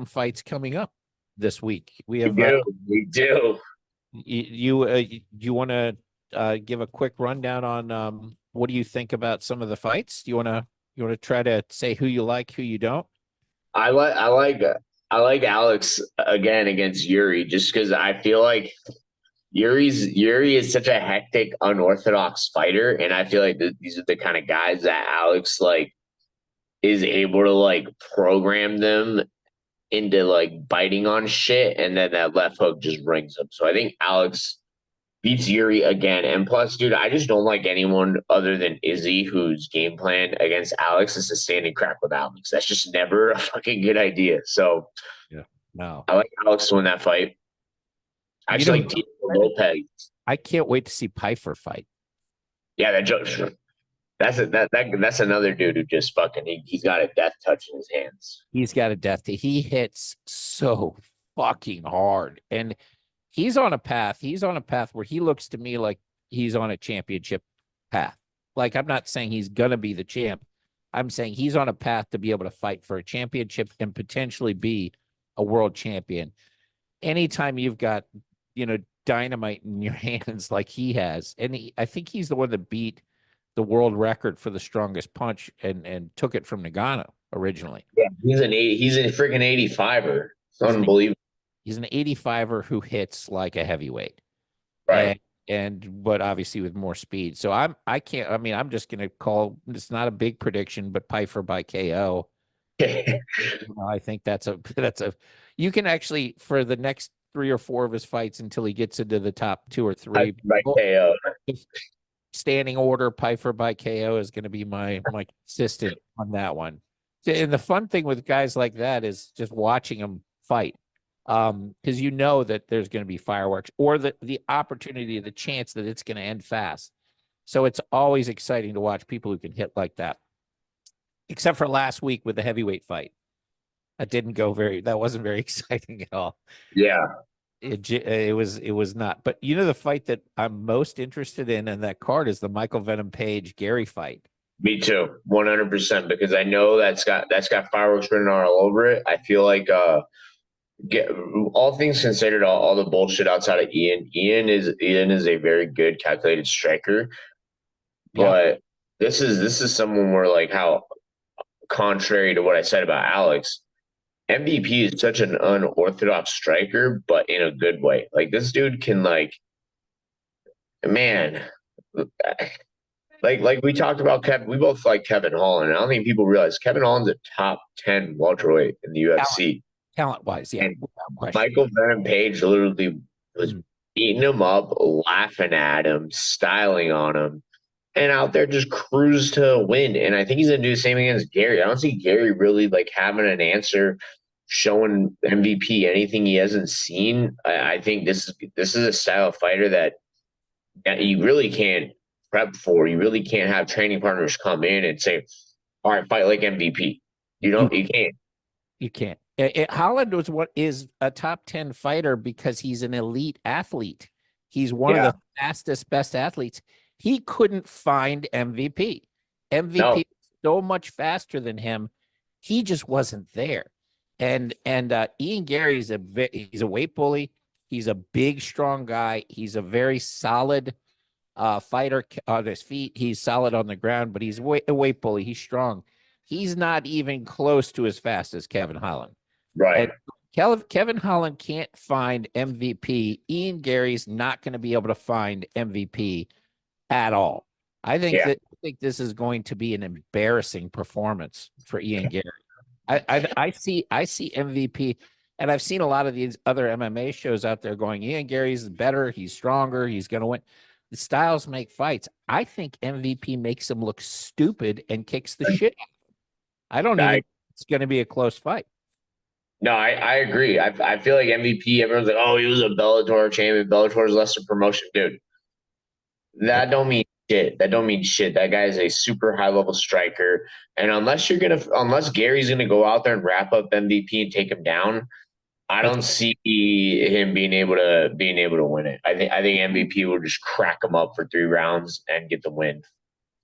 fights coming up this week. We We have do. We do. you want to give a quick rundown on what do you think about some of the fights? Do you want to try to say who you like, who you don't? I like I like I like Alex again against Yuri just because I feel like Yuri is such a hectic, unorthodox fighter, and I feel like these are the kind of guys that Alex like is able to like program them into like biting on shit, and then that left hook just rings them. So I think Alex beats Yuri again. And plus, dude, I just don't like anyone other than Izzy whose game plan against Alex is to stand and crack with Alex. That's just never a fucking good idea. So Yeah. No. I like Alex to win that fight. I You actually know, like Diego Lopez. I can't wait to see Pfeiffer fight. Yeah, that's another dude who just fucking he's got a death touch in his hands. He's got a death. He hits so fucking hard, and he's on a path. He's on a path where he looks to me like he's on a championship path. Like, I'm not saying he's gonna be the champ. I'm saying he's on a path to be able to fight for a championship and potentially be a world champion. Anytime you've got, dynamite in your hands like he has, and I think he's the one that beat the world record for the strongest punch and took it from Nagano originally. Yeah, he's a freaking 85er. It's He's an unbelievable. he's an 85er who hits like a heavyweight. Right. And but obviously with more speed. So I can't, I mean, I'm just gonna call, it's not a big prediction, but Pfeiffer by KO. I think that's a you can actually, for the next 3 or 4 of his fights until he gets into the top 2 or 3, By KO. standing order, Pfeiffer by KO is going to be my consistent on that one. And the fun thing with guys like that is just watching them fight. Because you know that there's going to be fireworks or the opportunity, the chance that it's going to end fast. So it's always exciting to watch people who can hit like that. Except for last week with the heavyweight fight. That wasn't very exciting at all. Yeah. It was not. But the fight that I'm most interested in that card is the Michael Venom Page Gary fight. Me too, 100%. Because I know that's got fireworks written all over it. I feel like get all things considered, all the bullshit outside of Ian. Ian is a very good calculated striker, Yeah. but this is someone where like how contrary to what I said about Alex, MVP is such an unorthodox striker, but in a good way. Like this dude can like man. Like we talked about Kevin, we both like Kevin Holland. I don't think people realize Kevin Holland's a top 10 welterweight in the UFC. Talent wise, yeah, And without question. Michael Venom Page literally was Mhm. beating him up, laughing at him, styling on him, and out there just cruise to win. And I think he's gonna do the same against Gary. I don't see Gary really like having an answer, showing MVP anything he hasn't seen. I think this is a style of fighter that you really can't prep for. You really can't have training partners come in and say, "All right, fight like MVP." You You know, you can't. you can't. Holland is a top 10 fighter because he's an elite athlete. He's one of Yeah, the fastest, best athletes. He couldn't find MVP. MVP no, is so much faster than him. He just wasn't there. And Ian Gary's he's a weight bully. He's a big, strong guy. He's a very solid fighter on his feet. He's solid on the ground, but he's a weight bully. He's strong. He's not even close to as fast as Kevin Holland. right. And Kevin Holland can't find MVP. Ian Gary's not going to be able to find MVP at all. Yeah, I think this is going to be an embarrassing performance for Ian Gary. I see MVP, and I've seen a lot of these other MMA shows out there going, Ian Gary's better, he's stronger, he's going to win. The styles make fights. I think MVP makes him look stupid and kicks the shit out. I don't even I think it's going to be a close fight. no, I agree. I feel like MVP. Everyone's like, "Oh, he was a Bellator champion. Bellator's lesser promotion, dude." Yeah. That don't mean shit. That don't mean shit. That guy is a super high level striker, and unless Gary's gonna go out there and wrap up MVP and take him down, I That's don't see him being able to win it. I think MVP will just crack him up for 3 rounds and get the win.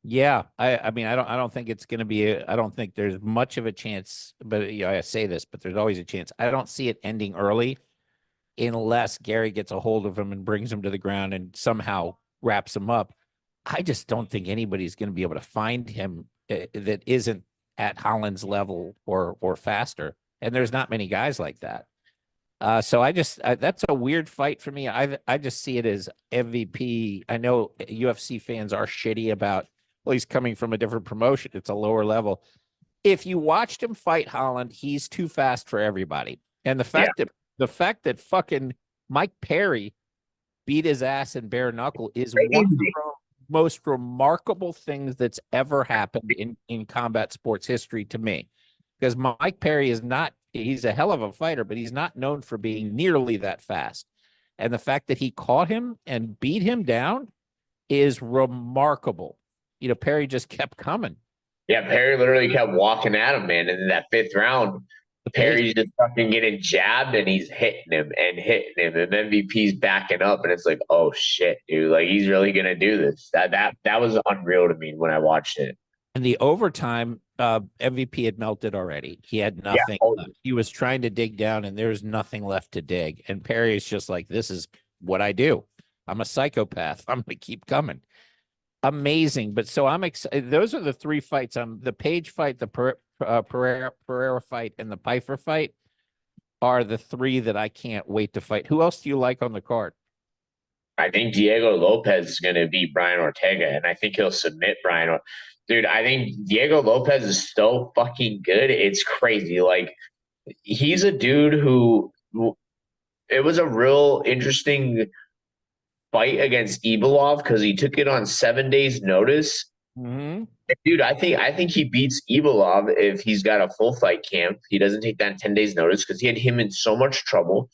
Yeah, I mean, I don't think it's going to be. I don't think there's much of a chance. But I say this, but there's always a chance. I don't see it ending early unless Gary gets a hold of him and brings him to the ground and somehow wraps him up. I just don't think anybody's going to be able to find him that isn't at Holland's level or faster. And there's not many guys like that. So that's a weird fight for me. I just see it as MVP. I know UFC fans are shitty about, well, he's coming from a different promotion. It's a lower level. If you watched him fight Holland, he's too fast for everybody. And Yeah. the fact that fucking Mike Perry beat his ass in bare knuckle is one of the Crazy. most remarkable things that's ever happened in combat sports history to me. Because Mike Perry is not, he's a hell of a fighter, but he's not known for being nearly that fast. And the fact that he caught him and beat him down is remarkable. Perry just kept coming. Yeah, Perry literally kept walking at him, man. And in that fifth round, The pace. Perry's just fucking getting jabbed and he's hitting him and hitting him. And MVP's backing up, and it's like, oh shit, dude. Like he's really gonna do this. That was unreal to me when I watched it. In the overtime, MVP had melted already. He had Yeah. nothing Oh, left. He was trying to dig down, and there's nothing left to dig. And Perry is just like, this is what I do. I'm a psychopath. I'm going to keep coming. Amazing. But so I'm excited. Those are the three fights. The Page fight, the Pereira fight, and the Pfeiffer fight are the three that I can't wait to fight. Who else do you like on the card? I think Diego Lopez is gonna beat Brian Ortega, and I think he'll submit Brian. Dude, I think Diego Lopez is so fucking good. It's crazy. Like he's a dude who it was a real interesting fight against Ibalov because he took it on 7 days' notice. Mm-hmm. Dude, I think he beats Ibalov if he's got a full fight camp. He doesn't take that 10 days' notice because he had him in so much trouble.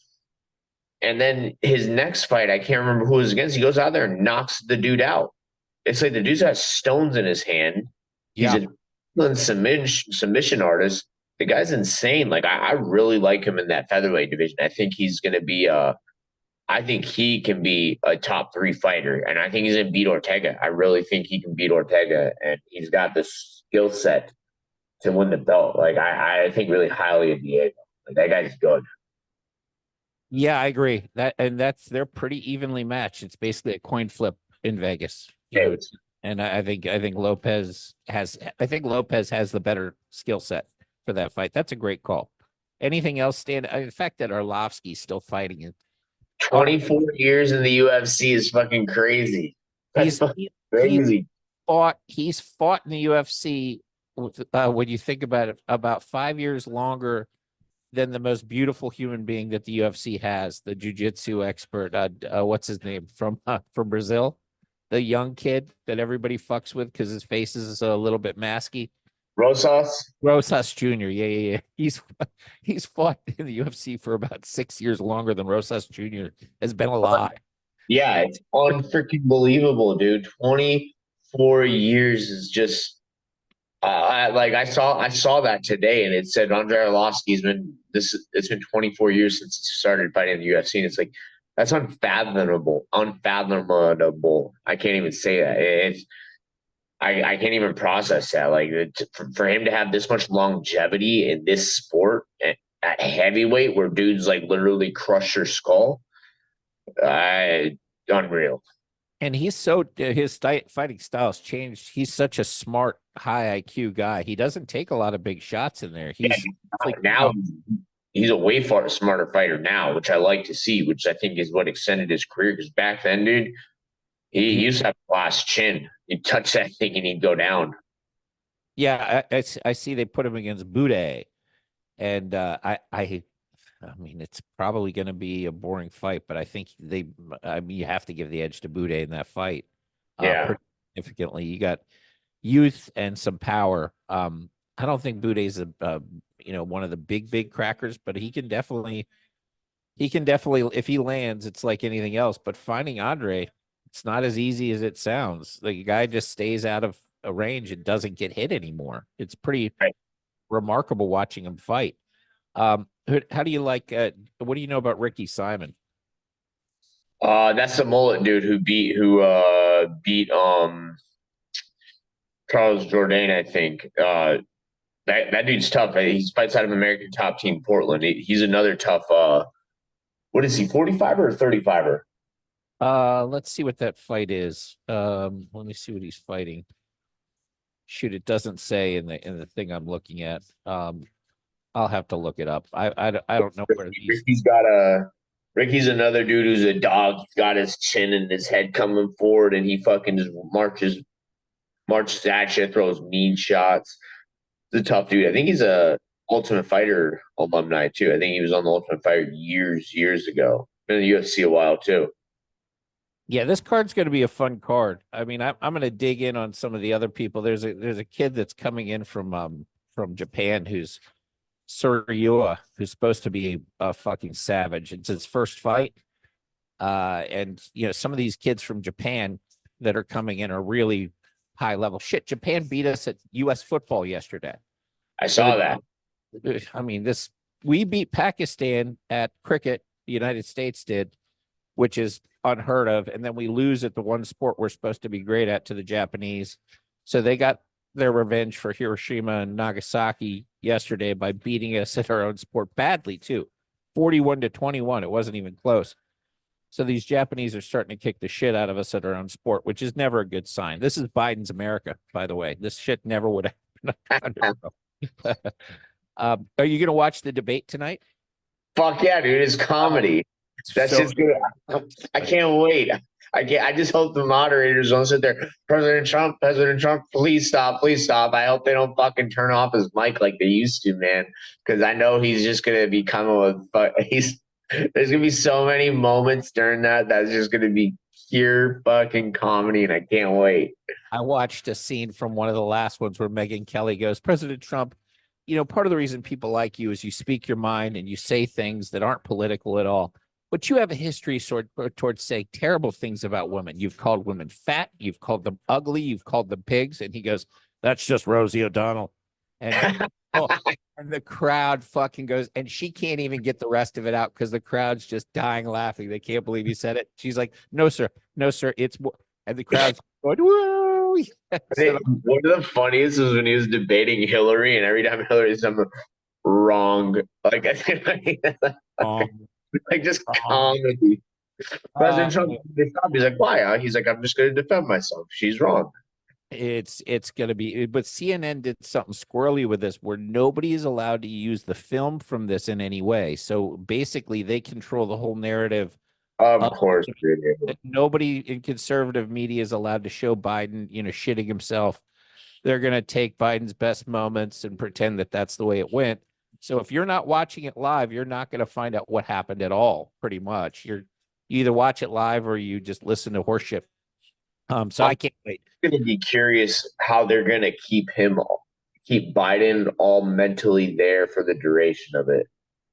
And then his next fight, I can't remember who it was against. He goes out there and knocks the dude out. It's like the dude's got stones in his hand. He's Yeah. an excellent submission artist. The guy's insane. Like I really like him in that featherweight division. I think he's going to be I think he can be a top three fighter, and I think he's gonna beat Ortega. I really think he can beat Ortega, and he's got the skill set to win the belt. Like I think really highly of Diego. Like that guy's good. Yeah, I agree. They're pretty evenly matched. It's basically a coin flip in Vegas, Yeah, and I think Lopez has the better skill set for that fight. That's a great call. Anything else stand? The fact that Arlovsky's still fighting it. 24 years in the UFC is fucking crazy. That's He's fucking he's crazy. fought in the UFC. When you think about it, about 5 years longer than the most beautiful human being that the UFC has, the jiu-jitsu expert. What's his name from Brazil? The young kid that everybody fucks with because his face is a little bit masky. Rosas. Rosas Jr. Yeah. He's fought in the UFC for about 6 years longer than Rosas Jr. has been alive. Yeah, it's unfreaking believable, dude. 24 years is just I saw that today, and it said Andre Arlovsky's been this. It's been 24 years since he started fighting in the UFC, and it's like that's unfathomable. I can't even say that. I can't even process that. Like for him to have this much longevity in this sport at heavyweight, where dudes like literally crush your skull, unreal. And his fighting style's changed. He's such a smart, high IQ guy. He doesn't take a lot of big shots in there. Yeah, He's like, now he's a way far smarter fighter now, which I like to see, which I think is what extended his career. Because back then, dude, he he, used to have a glass chin. He'd touch that thing and he'd go down. yeah, I see they put him against Bude, and I mean, it's probably going to be a boring fight, but I mean, you have to give the edge to Bude in that fight, Yeah. pretty significantly. You got youth and some power. I don't think Bude's one of the big crackers, but he can definitely, if he lands, it's like anything else. But finding Andre, it's not as easy as it sounds. The guy just stays out of a range and doesn't get hit anymore. It's pretty Right. remarkable watching him fight. How do you like? What do you know about Ricky Simon? That's the mullet dude who beat Charles Jourdain, I think. That dude's tough. He's fights out of American Top Team Portland. He's another tough. What is he? 45 or 35er? Let's see what that fight is. Let me see what he's fighting. Shoot, it doesn't say in the thing I'm looking at. I'll have to look it up. I don't know where these. Ricky's got a. Ricky's another dude who's a dog. He's got his chin and his head coming forward, and he fucking just marches at you, throws mean shots. He's a tough dude. I think he's a Ultimate Fighter alumni too. I think he was on the Ultimate Fighter years ago. Been in the UFC a while too. Yeah, this card's going to be a fun card. I mean, I'm going to dig in on some of the other people. There's a kid that's coming in from Japan who's Suryua, who's supposed to be a fucking savage. It's his first fight. And some of these kids from Japan that are coming in are really high level. Shit, Japan beat us at US football yesterday. I saw that. I mean, we beat Pakistan at cricket, the United States did, which is unheard of. And then we lose at the one sport we're supposed to be great at to the Japanese. So they got their revenge for Hiroshima and Nagasaki yesterday by beating us at our own sport badly too. 41-21. It wasn't even close. So these Japanese are starting to kick the shit out of us at our own sport, which is never a good sign. This is Biden's America, by the way. This shit never would have happened. Are you going to watch the debate tonight? Fuck yeah, dude! It's comedy. That's So just good. I can't wait. I just hope the moderators don't sit there. President Trump, please stop, please stop. I hope they don't fucking turn off his mic like they used to, man. Because I know he's just gonna be coming with. There's gonna be so many moments during that's just gonna be pure fucking comedy, and I can't wait. I watched a scene from one of the last ones where Megyn Kelly goes, President Trump, part of the reason people like you is you speak your mind and you say things that aren't political at all. But you have a history towards saying terrible things about women. You've called women fat. You've called them ugly. You've called them pigs. And he goes, that's just Rosie O'Donnell. And, and the crowd fucking goes, and she can't even get the rest of it out because the crowd's just dying laughing. They can't believe he said it. She's like, no, sir. No, sir. And the crowd's going, whoa. One of the funniest was when he was debating Hillary, and every time Hillary said something wrong, like like just comedy. President Trump, he's like, why? He's like, I'm just going to defend myself. She's wrong. It's going to be, but CNN did something squirrely with this where nobody is allowed to use the film from this in any way. So basically, they control the whole narrative. Of course, nobody in conservative media is allowed to show Biden, shitting himself. They're going to take Biden's best moments and pretend that that's the way it went. So if you're not watching it live, you're not going to find out what happened at all. Pretty much, you either watch it live or you just listen to horseshit. So I can't wait. I'm going to be curious how they're going to keep Biden all mentally there for the duration of it.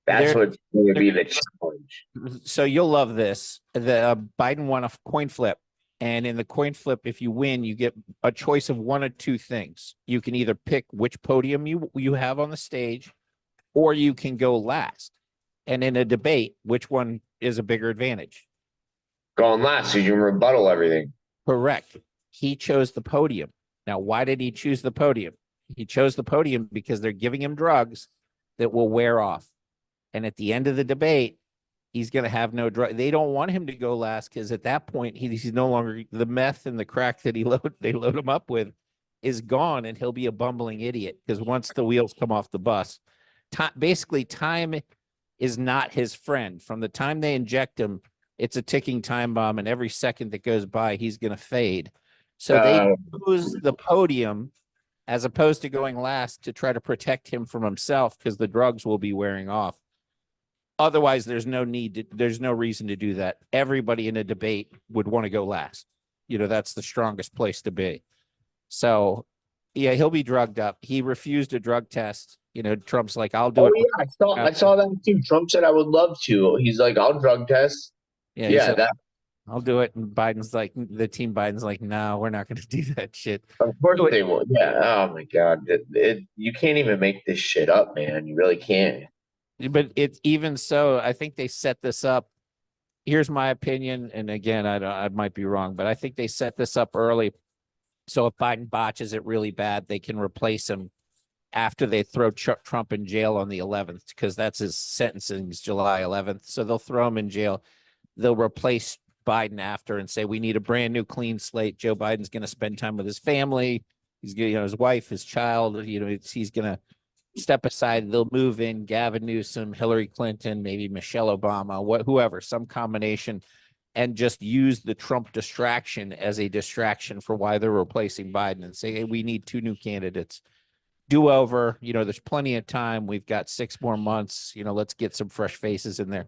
That's what's going to be the challenge. So you'll love this. The Biden won a coin flip. And in the coin flip, if you win, you get a choice of one or two things. You can either pick which podium you have on the stage, or you can go last. And in a debate, which one is a bigger advantage? Going last, so you can rebuttal everything. Correct. He chose the podium. Now, why did he choose the podium? He chose the podium because they're giving him drugs that will wear off. And at the end of the debate, he's going to have no drug. They don't want him to go last because at that point, he's no longer, the meth and the crack that they load him up with is gone, and he'll be a bumbling idiot because once the wheels come off the bus, basically time is not his friend. From the time they inject him, it's a ticking time bomb, and every second that goes by, he's going to fade. So they use the podium as opposed to going last to try to protect him from himself because the drugs will be wearing off. Otherwise, there's no reason to do that. Everybody in a debate would want to go last. That's the strongest place to be. So, yeah, he'll be drugged up. He refused a drug test. Trump's like, I'll do it. Yeah, I saw that too. Trump said I would love to. He's like, I'll drug test. Yeah, I'll do it. And Biden's like, the team Biden's like, no, we're not going to do that shit. Of course they will. Yeah. Oh my God. You can't even make this shit up, man. You really can't. But it's even so, I think they set this up. Here's my opinion. And again, I might be wrong, but I think they set this up early So if Biden botches it really bad, they can replace him after they throw Trump in jail on the 11th, because that's his sentencing is July 11th. So they'll throw him in jail. They'll replace Biden after and say, we need a brand new clean slate. Joe Biden's going to spend time with his family. He's going to, his wife, his child, he's going to step aside. They'll move in Gavin Newsom, Hillary Clinton, maybe Michelle Obama, whoever, some combination, and just use the Trump distraction as a distraction for why they're replacing Biden and say, hey, we need 2 new candidates. Do over, there's plenty of time. We've got 6 more months. Let's get some fresh faces in there.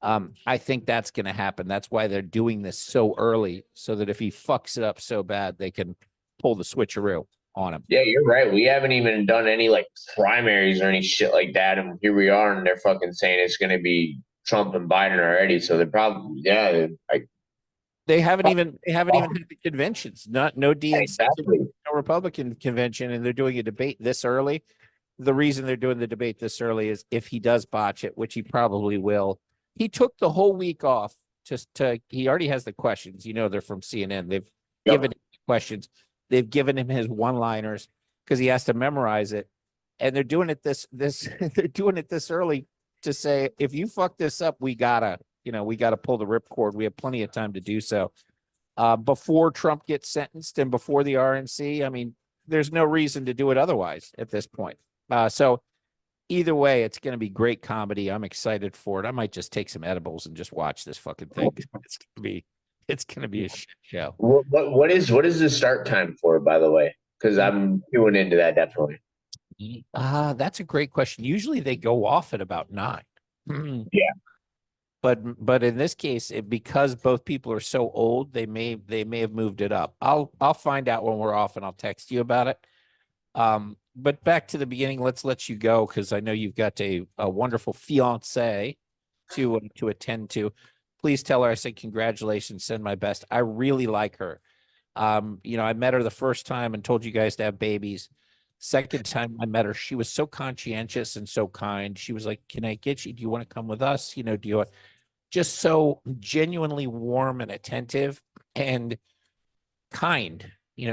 I think that's going to happen. That's why they're doing this so early, so that if he fucks it up so bad, they can pull the switcheroo on him. Yeah, you're right. We haven't even done any like primaries or any shit like that, and here we are, and they're fucking saying it's going to be Trump and Biden already. So they're probably They haven't even had the conventions. No DNC, exactly. no Republican convention, and they're doing a debate this early. The reason they're doing the debate this early is if he does botch it, which he probably will. He took the whole week off just to. He already has the questions. They're from CNN. They've given him questions. They've given him his one-liners because he has to memorize it, and they're doing it this they're doing it this early to say, if you fuck this up, we gotta pull the ripcord. We have plenty of time to do so before Trump gets sentenced and before the RNC. I mean, there's no reason to do it otherwise at this point. So either way, it's going to be great comedy. I'm excited for it. I might just take some edibles and just watch this fucking thing. It's gonna be a shit show. What is the start time for, by the way? Because I'm tuning into that definitely. That's a great question. Usually they go off at about 9. Yeah. But in this case, because both people are so old, they may have moved it up. I'll find out when we're off and I'll text you about it. But back to the beginning, let's let you go because I know you've got a wonderful fiance to attend to. Please tell her I said congratulations, send my best. I really like her. I met her the first time and told you guys to have babies. Second time I met her, she was so conscientious and so kind. She was like, "Can I get you? Do you want to come with us? Do you want?" Just so genuinely warm and attentive and kind.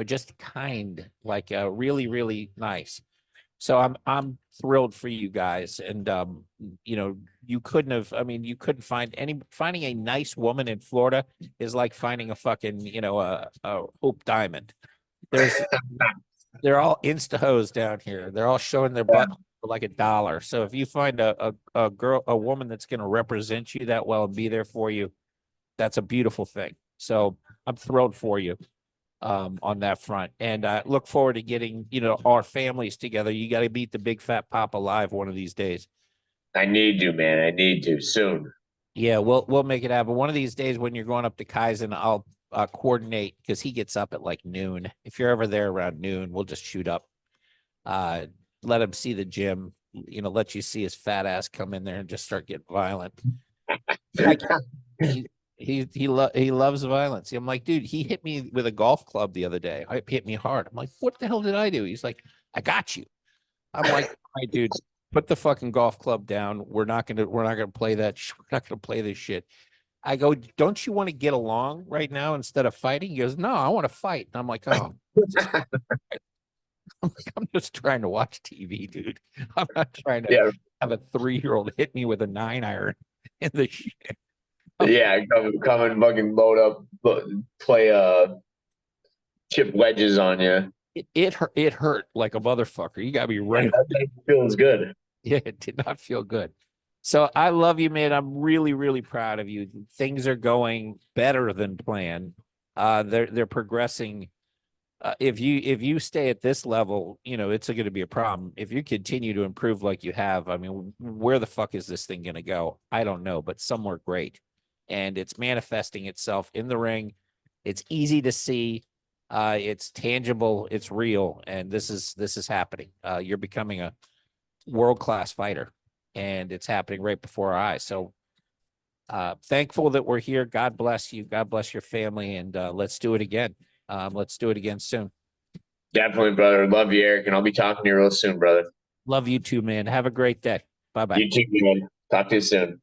Just kind, like really, really nice. So I'm thrilled for you guys, and you couldn't finding a nice woman in Florida is like finding a fucking a Hope Diamond. They're all insta hoes down here. They're all showing their butt for like $1. So if you find a woman that's going to represent you that well and be there for you, that's a beautiful thing. So I'm thrilled for you on that front, and I look forward to getting our families together. You got to meet the big fat papa live one of these days. I need to, man. I need to soon. Yeah, we'll make it happen one of these days. When you're going up to Kaizen, I'll coordinate because he gets up at like noon. If you're ever there around noon, we'll just shoot up. Let him see the gym. Let you see his fat ass come in there and just start getting violent. He loves violence. I'm like, dude, he hit me with a golf club the other day. It hit me hard. I'm like, what the hell did I do? He's like, I got you. I'm like, all right, dude, put the fucking golf club down. We're not gonna play that. We're not gonna play this shit. I go, don't you want to get along right now instead of fighting? He goes, no, I want to fight. And I'm like, oh, I'm just trying to watch TV, dude. I'm not trying to have a 3-year-old hit me with a 9-iron in the shit. Yeah, come and fucking load up, play chip wedges on you. It hurt like a motherfucker. You gotta be ready. That feels good. Yeah, it did not feel good. So I love you, man. I'm really, really proud of you. Things are going better than planned. They're progressing. If you stay at this level, it's going to be a problem. If you continue to improve like you have, I mean, where the fuck is this thing going to go? I don't know, but somewhere great. And it's manifesting itself in the ring. It's easy to see. It's tangible. It's real. And this is happening. You're becoming a world-class fighter, and it's happening right before our eyes. So thankful that we're here. God bless you. God bless your family. And let's do it again. Let's do it again soon. Definitely, brother. Love you, Eric. And I'll be talking to you real soon, brother. Love you too, man. Have a great day. Bye-bye. You too, man. Talk to you soon.